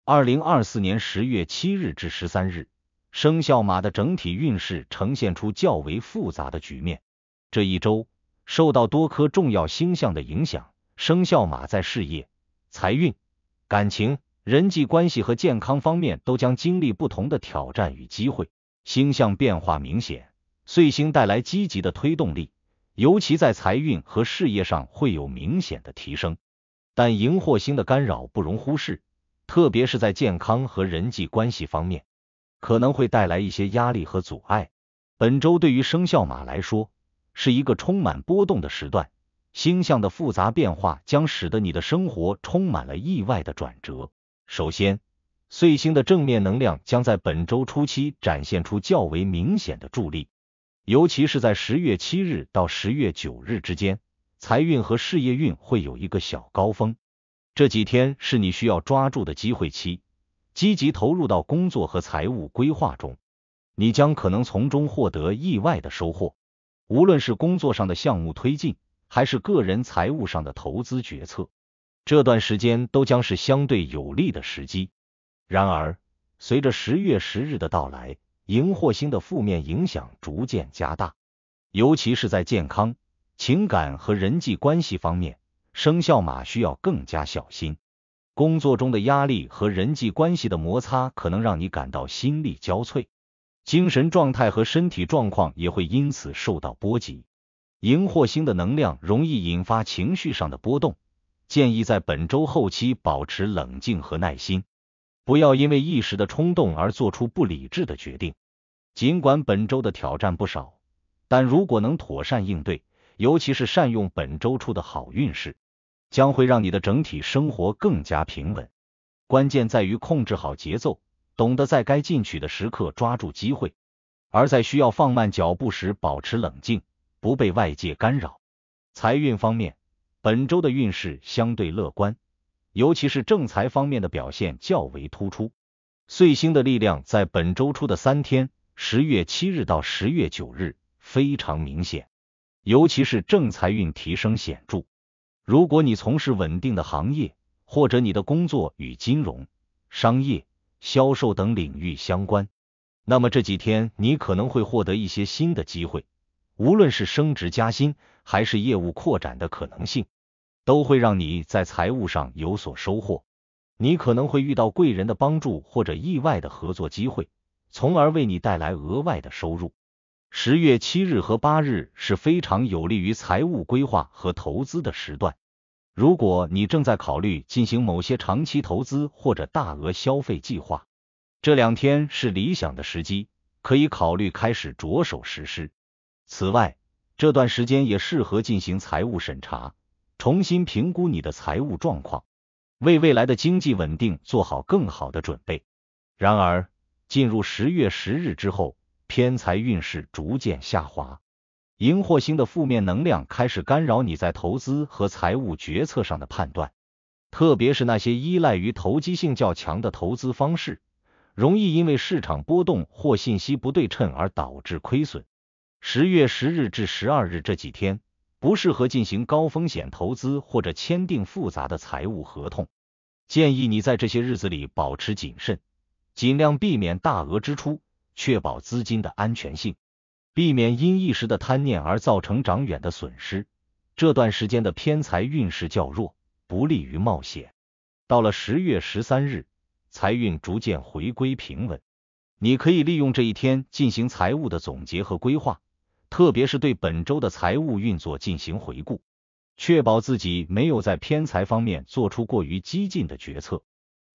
2024年10月7日至13日，生肖马的整体运势呈现出较为复杂的局面。这一周，受到多颗重要星象的影响，生肖马在事业、财运、感情、人际关系和健康方面都将经历不同的挑战与机会。星象变化明显，岁星带来积极的推动力，尤其在财运和事业上会有明显的提升。但荧惑星的干扰不容忽视，特别是在健康和人际关系方面，可能会带来一些压力和阻碍。本周对于生肖马来说，是一个充满波动的时段，星象的复杂变化将使得你的生活充满了意外的转折。首先，岁星的正面能量将在本周初期展现出较为明显的助力，尤其是在10月7日到10月9日之间，财运和事业运会有一个小高峰。这几天是你需要抓住的机会期，积极投入到工作和财务规划中，你将可能从中获得意外的收获。无论是工作上的项目推进，还是个人财务上的投资决策，这段时间都将是相对有利的时机。然而，随着10月10日的到来，荧惑星的负面影响逐渐加大，尤其是在健康、情感和人际关系方面，生肖马需要更加小心。工作中的压力和人际关系的摩擦可能让你感到心力交瘁，精神状态和身体状况也会因此受到波及。荧惑星的能量容易引发情绪上的波动，建议在本周后期保持冷静和耐心，不要因为一时的冲动而做出不理智的决定。尽管本周的挑战不少，但如果能妥善应对，尤其是善用本周出的好运势，将会让你的整体生活更加平稳。关键在于控制好节奏，懂得在该进取的时刻抓住机会，而在需要放慢脚步时保持冷静，不被外界干扰。财运方面，本周的运势相对乐观，尤其是正财方面的表现较为突出。岁星的力量在本周初的3天，10月7日到10月9日非常明显，尤其是正财运提升显著。如果你从事稳定的行业，或者你的工作与金融、商业、销售等领域相关，那么这几天你可能会获得一些新的机会，无论是升职加薪还是业务扩展的可能性，都会让你在财务上有所收获。你可能会遇到贵人的帮助或者意外的合作机会，从而为你带来额外的收入。10月7日和8日是非常有利于财务规划和投资的时段。如果你正在考虑进行某些长期投资或者大额消费计划，这2天是理想的时机，可以考虑开始着手实施。此外，这段时间也适合进行财务审查，重新评估你的财务状况，为未来的经济稳定做好更好的准备。然而，进入10月10日之后，偏财运势逐渐下滑，荧惑星的负面能量开始干扰你在投资和财务决策上的判断，特别是那些依赖于投机性较强的投资方式，容易因为市场波动或信息不对称而导致亏损。10月10日至12日这几天，不适合进行高风险投资或者签订复杂的财务合同，建议你在这些日子里保持谨慎，尽量避免大额支出，确保资金的安全性，避免因一时的贪念而造成长远的损失。这段时间的偏财运势较弱，不利于冒险。到了10月13日，财运逐渐回归平稳，你可以利用这一天进行财务的总结和规划，特别是对本周的财务运作进行回顾，确保自己没有在偏财方面做出过于激进的决策。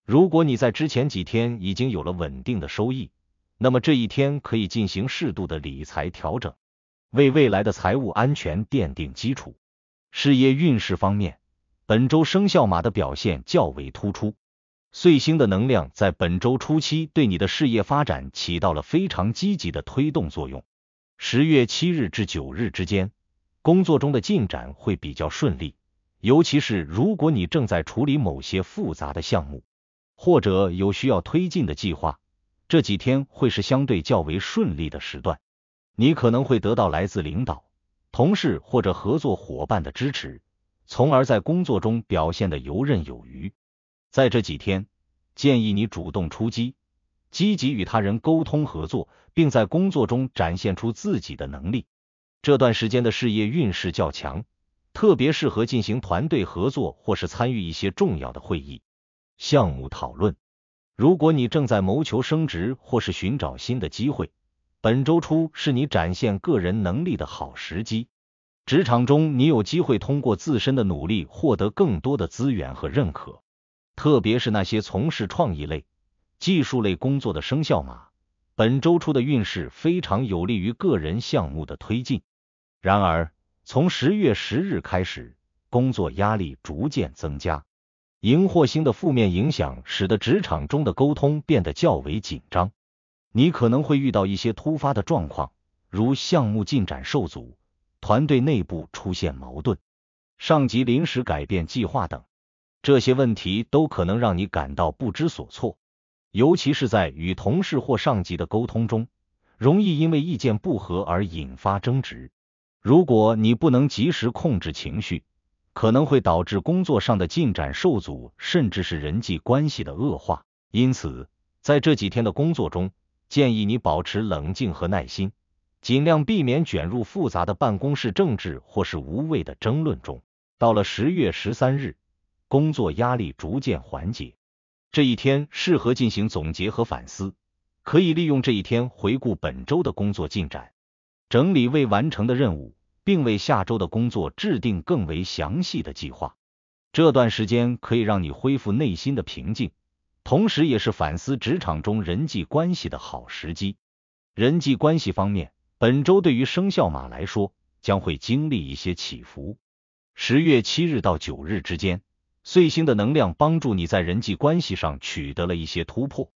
如果你在之前几天已经有了稳定的收益，那么这一天可以进行适度的理财调整，为未来的财务安全奠定基础。事业运势方面，本周生肖马的表现较为突出，岁星的能量在本周初期对你的事业发展起到了非常积极的推动作用。10月7日至9日之间，工作中的进展会比较顺利，尤其是如果你正在处理某些复杂的项目，或者有需要推进的计划，这几天会是相对较为顺利的时段。你可能会得到来自领导、同事或者合作伙伴的支持，从而在工作中表现得游刃有余。在这几天，建议你主动出击，积极与他人沟通合作，并在工作中展现出自己的能力。这段时间的事业运势较强，特别适合进行团队合作或是参与一些重要的会议、项目讨论。如果你正在谋求升职或是寻找新的机会，本周初是你展现个人能力的好时机。职场中，你有机会通过自身的努力获得更多的资源和认可，特别是那些从事创意类、技术类工作的生肖马，本周初的运势非常有利于个人项目的推进。然而，从10月10日开始，工作压力逐渐增加，荧惑星的负面影响使得职场中的沟通变得较为紧张。你可能会遇到一些突发的状况，如项目进展受阻、团队内部出现矛盾、上级临时改变计划等。这些问题都可能让你感到不知所措，尤其是在与同事或上级的沟通中，容易因为意见不合而引发争执。如果你不能及时控制情绪，可能会导致工作上的进展受阻，甚至是人际关系的恶化。因此，在这几天的工作中，建议你保持冷静和耐心，尽量避免卷入复杂的办公室政治或是无谓的争论中。到了10月13日，工作压力逐渐缓解，这一天适合进行总结和反思，可以利用这一天回顾本周的工作进展，整理未完成的任务，并为下周的工作制定更为详细的计划。这段时间可以让你恢复内心的平静，同时也是反思职场中人际关系的好时机。人际关系方面，本周对于生肖马来说，将会经历一些起伏。10月7日到9日之间，岁星的能量帮助你在人际关系上取得了一些突破，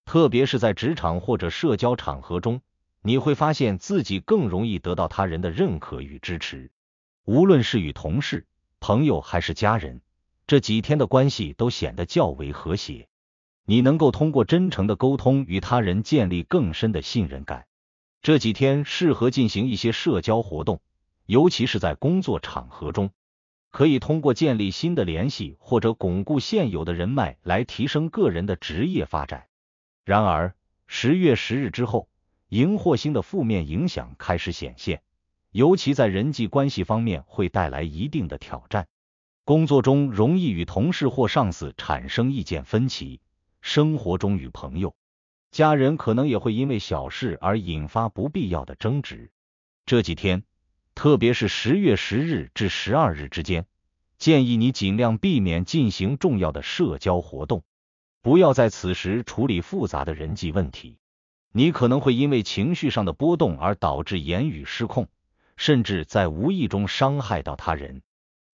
特别是在职场或者社交场合中，你会发现自己更容易得到他人的认可与支持。无论是与同事、朋友还是家人，这几天的关系都显得较为和谐。你能够通过真诚的沟通与他人建立更深的信任感。这几天适合进行一些社交活动，尤其是在工作场合中，可以通过建立新的联系或者巩固现有的人脉来提升个人的职业发展。然而，10月10日之后，荧惑星的负面影响开始显现，尤其在人际关系方面会带来一定的挑战。工作中容易与同事或上司产生意见分歧，生活中与朋友、家人可能也会因为小事而引发不必要的争执。这几天，特别是10月10日至12日之间，建议你尽量避免进行重要的社交活动，不要在此时处理复杂的人际问题。你可能会因为情绪上的波动而导致言语失控，甚至在无意中伤害到他人。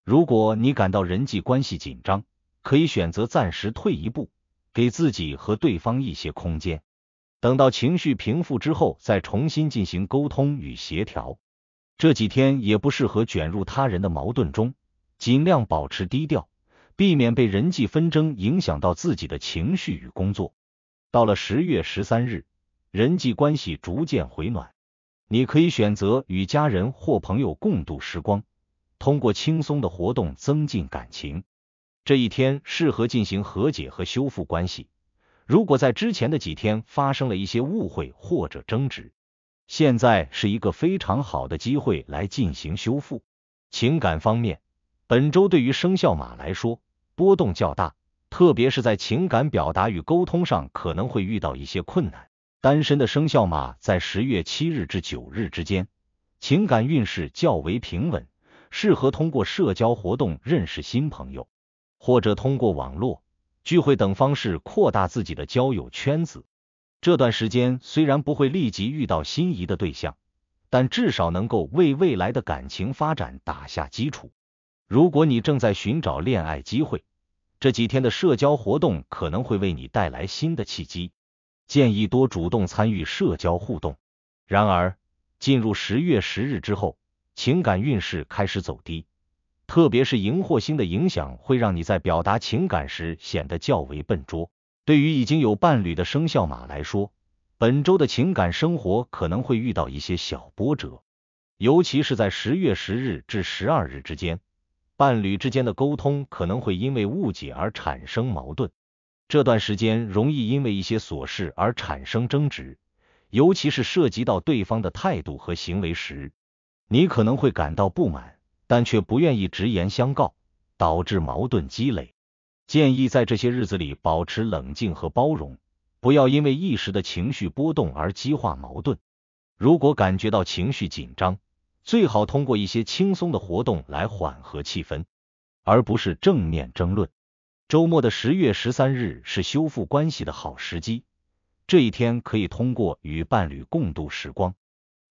如果你感到人际关系紧张，可以选择暂时退一步，给自己和对方一些空间，等到情绪平复之后再重新进行沟通与协调。这几天也不适合卷入他人的矛盾中，尽量保持低调，避免被人际纷争影响到自己的情绪与工作。到了10月13日，人际关系逐渐回暖，你可以选择与家人或朋友共度时光，通过轻松的活动增进感情。这一天适合进行和解和修复关系。如果在之前的几天发生了一些误会或者争执，现在是一个非常好的机会来进行修复。情感方面，本周对于生肖马来说，波动较大，特别是在情感表达与沟通上可能会遇到一些困难。单身的生肖马在10月7日至9日之间，情感运势较为平稳，适合通过社交活动认识新朋友，或者通过网络、聚会等方式扩大自己的交友圈子。这段时间虽然不会立即遇到心仪的对象，但至少能够为未来的感情发展打下基础。如果你正在寻找恋爱机会，这几天的社交活动可能会为你带来新的契机，建议多主动参与社交互动。然而，进入10月10日之后，情感运势开始走低，特别是荧惑星的影响会让你在表达情感时显得较为笨拙。对于已经有伴侣的生肖马来说，本周的情感生活可能会遇到一些小波折，尤其是在10月10日至12日之间，伴侣之间的沟通可能会因为误解而产生矛盾。这段时间容易因为一些琐事而产生争执，尤其是涉及到对方的态度和行为时，你可能会感到不满，但却不愿意直言相告，导致矛盾积累。建议在这些日子里保持冷静和包容，不要因为一时的情绪波动而激化矛盾。如果感觉到情绪紧张，最好通过一些轻松的活动来缓和气氛，而不是正面争论。周末的10月13日是修复关系的好时机，这一天可以通过与伴侣共度时光，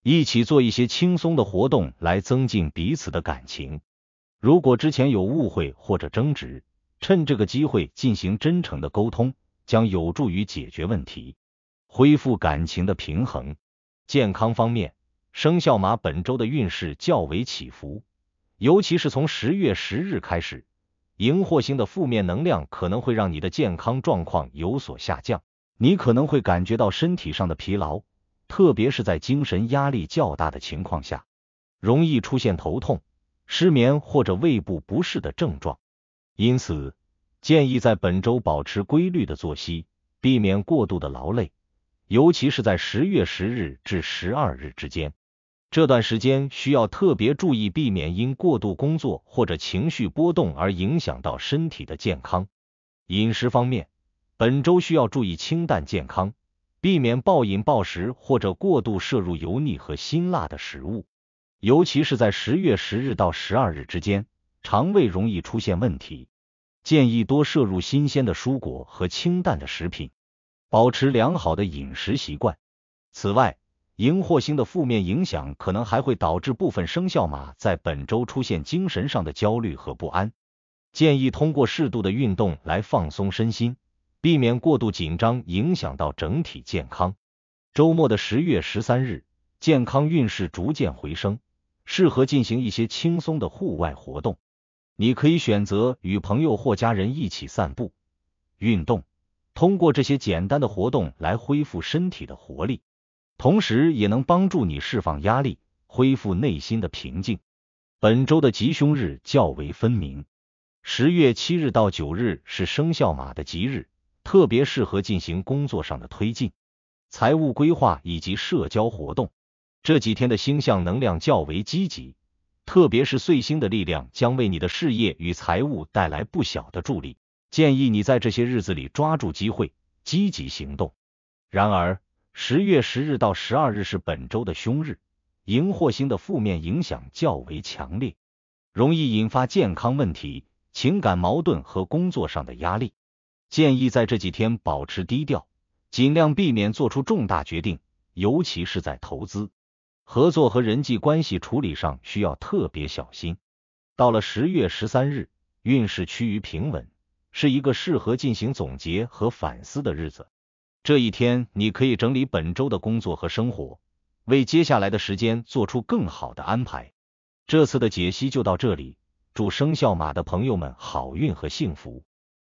一起做一些轻松的活动来增进彼此的感情。如果之前有误会或者争执，趁这个机会进行真诚的沟通，将有助于解决问题，恢复感情的平衡。健康方面，生肖马本周的运势较为起伏，尤其是从10月10日开始，荧惑星的负面能量可能会让你的健康状况有所下降，你可能会感觉到身体上的疲劳，特别是在精神压力较大的情况下，容易出现头痛、失眠或者胃部不适的症状。因此，建议在本周保持规律的作息，避免过度的劳累，尤其是在10月10日至12日之间。这段时间需要特别注意避免因过度工作或者情绪波动而影响到身体的健康。饮食方面，本周需要注意清淡健康，避免暴饮暴食或者过度摄入油腻和辛辣的食物，尤其是在10月10日到12日之间，肠胃容易出现问题。建议多摄入新鲜的蔬果和清淡的食品，保持良好的饮食习惯。此外，荧惑星的负面影响可能还会导致部分生肖马在本周出现精神上的焦虑和不安。建议通过适度的运动来放松身心，避免过度紧张影响到整体健康。周末的10月13日，健康运势逐渐回升，适合进行一些轻松的户外活动。你可以选择与朋友或家人一起散步、运动，通过这些简单的活动来恢复身体的活力，同时也能帮助你释放压力，恢复内心的平静。本周的吉凶日较为分明，10月7日到9日是生肖马的吉日，特别适合进行工作上的推进、财务规划以及社交活动。这几天的星象能量较为积极，特别是岁星的力量将为你的事业与财务带来不小的助力，建议你在这些日子里抓住机会，积极行动。然而10月10日到12日是本周的凶日，荧惑星的负面影响较为强烈，容易引发健康问题、情感矛盾和工作上的压力。建议在这几天保持低调，尽量避免做出重大决定，尤其是在投资、合作和人际关系处理上需要特别小心。到了10月13日，运势趋于平稳，是一个适合进行总结和反思的日子。这一天，你可以整理本周的工作和生活，为接下来的时间做出更好的安排。这次的解析就到这里，祝生肖马的朋友们好运和幸福。